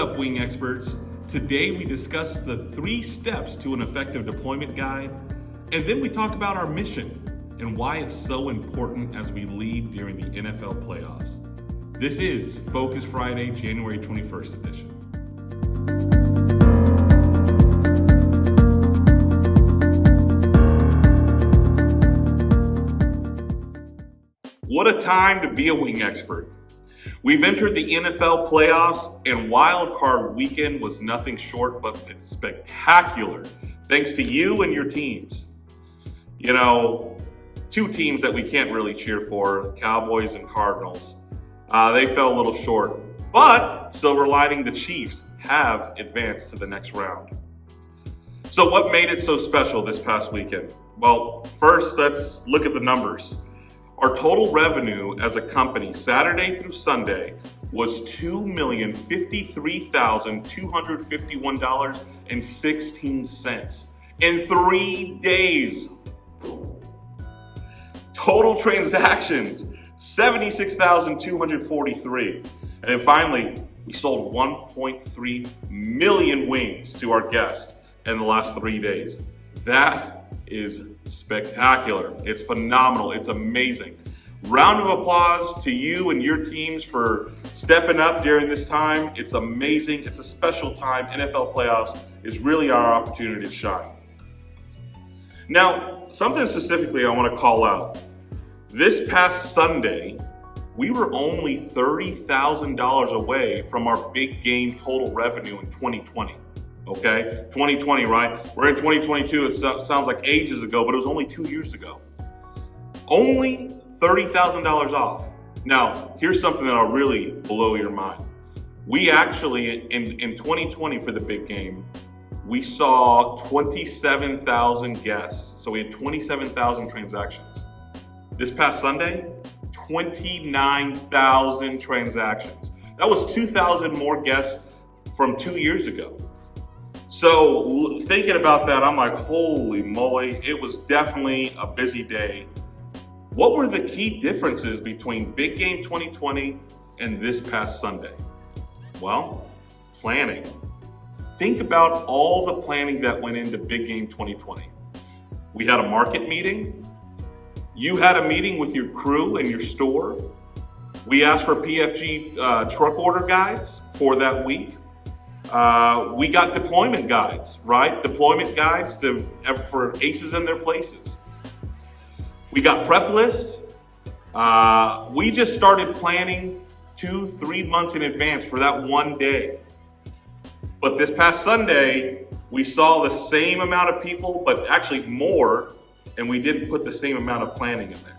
up, wing experts? Today we discuss the 3 steps to an effective deployment guide, and then we talk about our mission and why it's so important as we lead during the NFL playoffs. This is Focus Friday, January 21st edition. What a time to be a wing expert. We've entered the NFL playoffs, and Wild Card Weekend was nothing short but spectacular, thanks to you and your teams. You know, 2 teams that we can't really cheer for, Cowboys and Cardinals. They fell a little short, but silver lining, the Chiefs have advanced to the next round. So what made it so special this past weekend? Well, first, let's look at the numbers. Our total revenue as a company, Saturday through Sunday, was $2,053,251.16 in 3 days. Total transactions, 76,243. And then finally, we sold 1.3 million wings to our guests in the last 3 days. That is spectacular. It's phenomenal. It's amazing. Round of applause to you and your teams for stepping up during this time. It's amazing. It's a special time. NFL playoffs is really our opportunity to shine. Now, something specifically I want to call out. This past Sunday, we were only $30,000 away from our big game total revenue in 2020. Okay, 2020, right? We're in 2022. It sounds like ages ago, but it was only 2 years ago. Only $30,000 off. Now, here's something that'll really blow your mind. We actually, in 2020 for the big game, we saw 27,000 guests. So we had 27,000 transactions. This past Sunday, 29,000 transactions. That was 2,000 more guests from 2 years ago. So thinking about that, I'm like, holy moly, it was definitely a busy day. What were the key differences between Big Game 2020 and this past Sunday? Well, planning. Think about all the planning that went into Big Game 2020. We had a market meeting. You had a meeting with your crew and your store. We asked for PFG truck order guides for that week. We got deployment guides, right? Deployment guides for aces in their places. We got prep lists. We just started planning 2-3 months in advance for that one day. But this past Sunday, we saw the same amount of people, but actually more, and we didn't put the same amount of planning in there.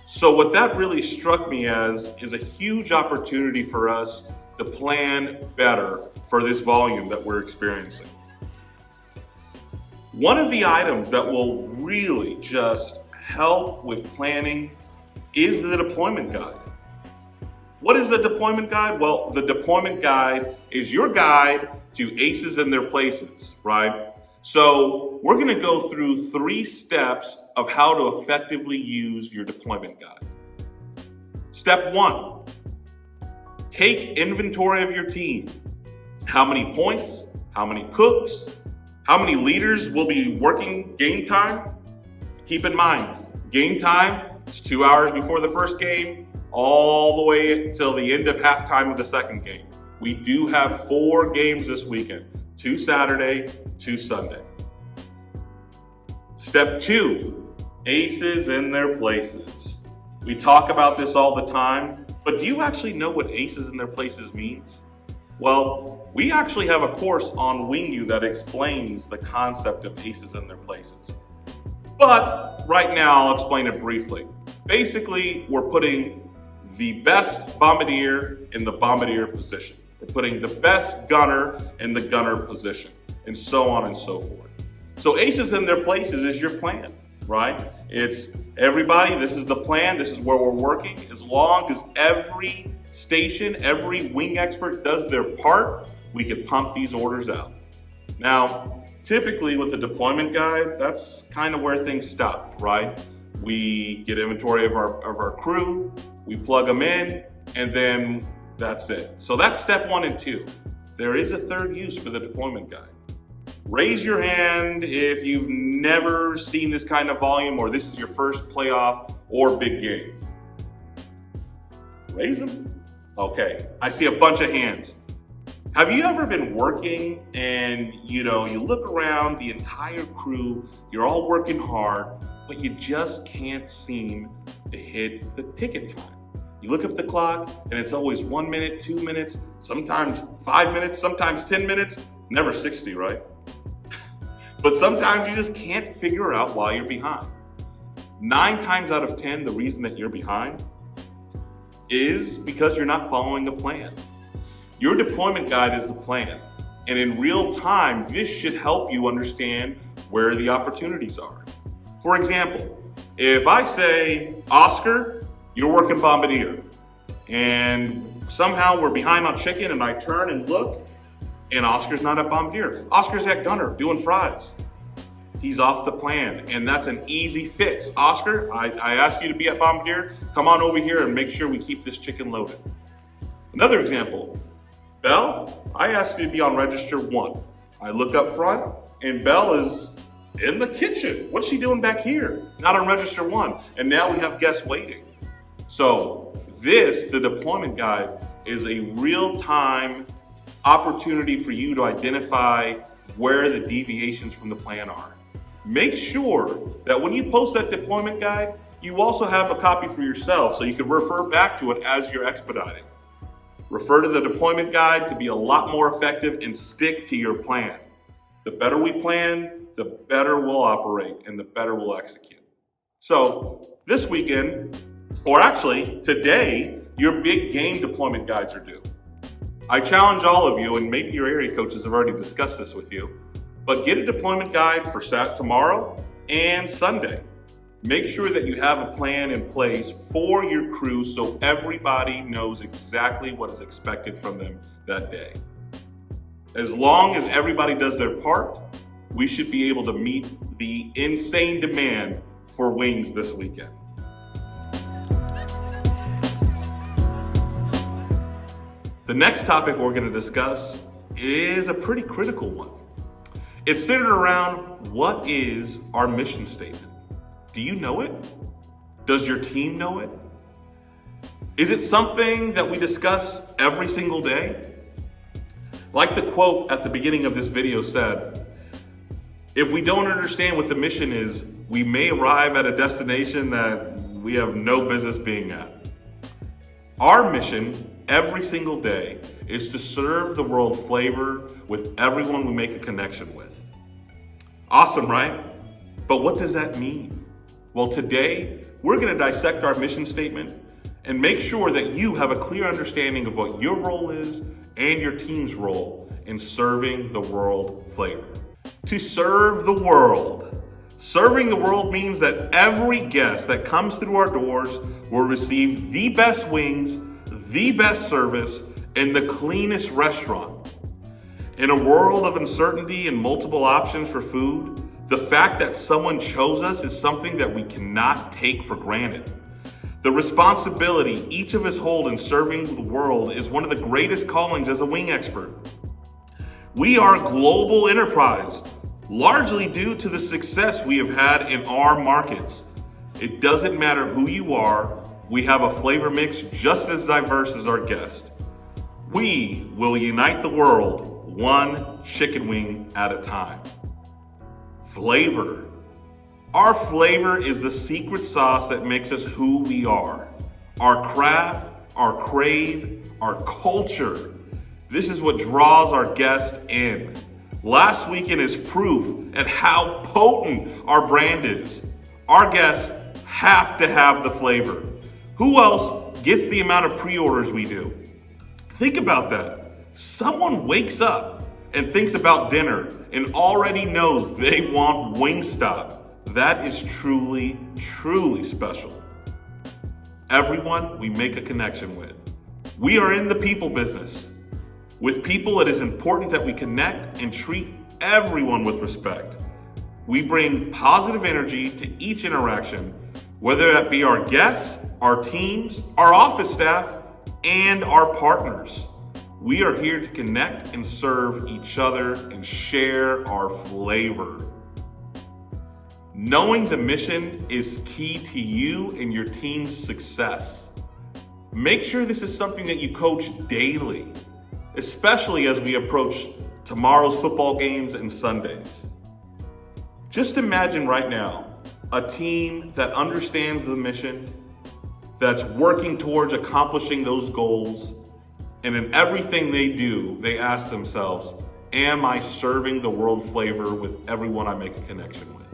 So what that really struck me as is a huge opportunity for us to plan better for this volume that we're experiencing. One of the items that will really just help with planning is the deployment guide. What is the deployment guide? Well, the deployment guide is your guide to aces in their places, right? So we're going to go through 3 steps of how to effectively use your deployment guide. Step 1. Take inventory of your team. How many points? How many cooks? How many leaders will be working game time? Keep in mind, game time is 2 hours before the first game, all the way till the end of halftime of the second game. We do have 4 games this weekend, 2 Saturday, 2 Sunday. Step 2, aces in their places. We talk about this all the time, but do you actually know what aces in their places means? Well, we actually have a course on WingU that explains the concept of aces in their places. But right now, I'll explain it briefly. Basically, we're putting the best bombardier in the bombardier position. We're putting the best gunner in the gunner position, and so on and so forth. So aces in their places is your plan, right? It's everybody, this is the plan, this is where we're working. As long as every station, every wing expert does their part, we can pump these orders out. Now, typically with the deployment guide, that's kind of where things stop, right? We get inventory of our crew, we plug them in, and then that's it. So that's step 1 and 2. there is a third use for the deployment guide. Raise your hand if you've never seen this kind of volume or this is your first playoff or big game. Raise them. Okay, I see a bunch of hands. Have you ever been working and you look around, the entire crew, you're all working hard, but you just can't seem to hit the ticket time? You look up the clock and it's always 1 minute, 2 minutes, sometimes 5 minutes, sometimes 10 minutes, never 60, right? But sometimes you just can't figure out why you're behind. 9 times out of 10, the reason that you're behind is because you're not following the plan. Your deployment guide is the plan, and in real time, this should help you understand where the opportunities are. For example, if I say, Oscar, you're working Bombardier, and somehow we're behind on chicken, and I turn and look, and Oscar's not at Bombardier. Oscar's at Gunner doing fries. He's off the plan, and that's an easy fix. Oscar, I asked you to be at Bombardier. Come on over here and make sure we keep this chicken loaded. Another example, Belle, I asked you to be on register 1. I look up front, and Belle is in the kitchen. What's she doing back here? Not on register 1. And now we have guests waiting. So the deployment guide, is a real-time opportunity for you to identify where the deviations from the plan are. Make sure that when you post that deployment guide, you also have a copy for yourself so you can refer back to it as you're expediting. Refer to the deployment guide to be a lot more effective and stick to your plan. The better we plan, the better we'll operate and the better we'll execute. So this weekend, or actually today, your big game deployment guides are due. I challenge all of you, and maybe your area coaches have already discussed this with you, but get a deployment guide for tomorrow and Sunday. Make sure that you have a plan in place for your crew so everybody knows exactly what is expected from them that day. As long as everybody does their part, we should be able to meet the insane demand for wings this weekend. The next topic we're going to discuss is a pretty critical one. It's centered around what is our mission statement. Do you know it? Does your team know it? Is it something that we discuss every single day? Like the quote at the beginning of this video said, if we don't understand what the mission is, we may arrive at a destination that we have no business being at. Our mission every single day is to serve the world flavor with everyone we make a connection with. Awesome, right? But what does that mean? Well, today we're going to dissect our mission statement and make sure that you have a clear understanding of what your role is and your team's role in serving the world flavor. To serve the world. Serving the world means that every guest that comes through our doors will receive the best wings, the best service, and the cleanest restaurant. In a world of uncertainty and multiple options for food, the fact that someone chose us is something that we cannot take for granted. The responsibility each of us hold in serving the world is one of the greatest callings as a wing expert. We are a global enterprise, largely due to the success we have had in our markets. It doesn't matter who you are, we have a flavor mix just as diverse as our guest. We will unite the world one chicken wing at a time. Flavor. Our flavor is the secret sauce that makes us who we are. Our craft, our crave, our culture. This is what draws our guests in. Last weekend is proof at how potent our brand is. Our guests have to have the flavor. Who else gets the amount of pre-orders we do? Think about that. Someone wakes up and thinks about dinner and already knows they want Wingstop. That is truly, truly special. Everyone we make a connection with. We are in the people business. With people, it is important that we connect and treat everyone with respect. We bring positive energy to each interaction, whether that be our guests, our teams, our office staff, and our partners. We are here to connect and serve each other and share our flavor. Knowing the mission is key to you and your team's success. Make sure this is something that you coach daily, especially as we approach tomorrow's football games and Sundays. Just imagine right now a team that understands the mission, that's working towards accomplishing those goals, and in everything they do, they ask themselves, am I serving the world flavor with everyone I make a connection with?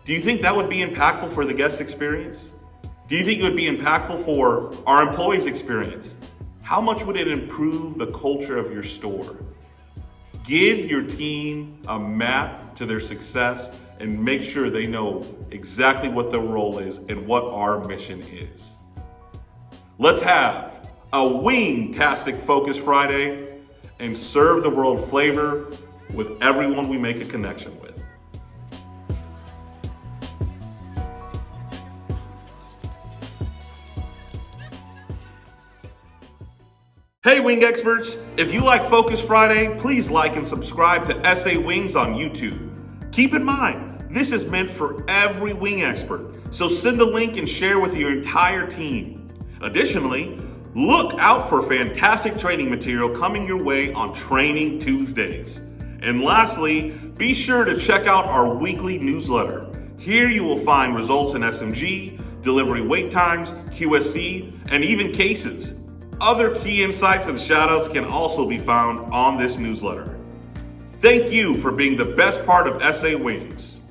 Do you think that would be impactful for the guest experience? Do you think it would be impactful for our employees' experience? How much would it improve the culture of your store? Give your team a map to their success and make sure they know exactly what their role is and what our mission is. Let's have a wing-tastic Focus Friday and serve the world flavor with everyone we make a connection with. Hey Wing Experts, if you like Focus Friday, please like and subscribe to SA Wings on YouTube. Keep in mind, this is meant for every wing expert, so send the link and share with your entire team. Additionally, look out for fantastic training material coming your way on Training Tuesdays. And lastly, be sure to check out our weekly newsletter. Here you will find results in SMG, delivery wait times, QSC, and even cases. Other key insights and shoutouts can also be found on this newsletter. Thank you for being the best part of SA Wings.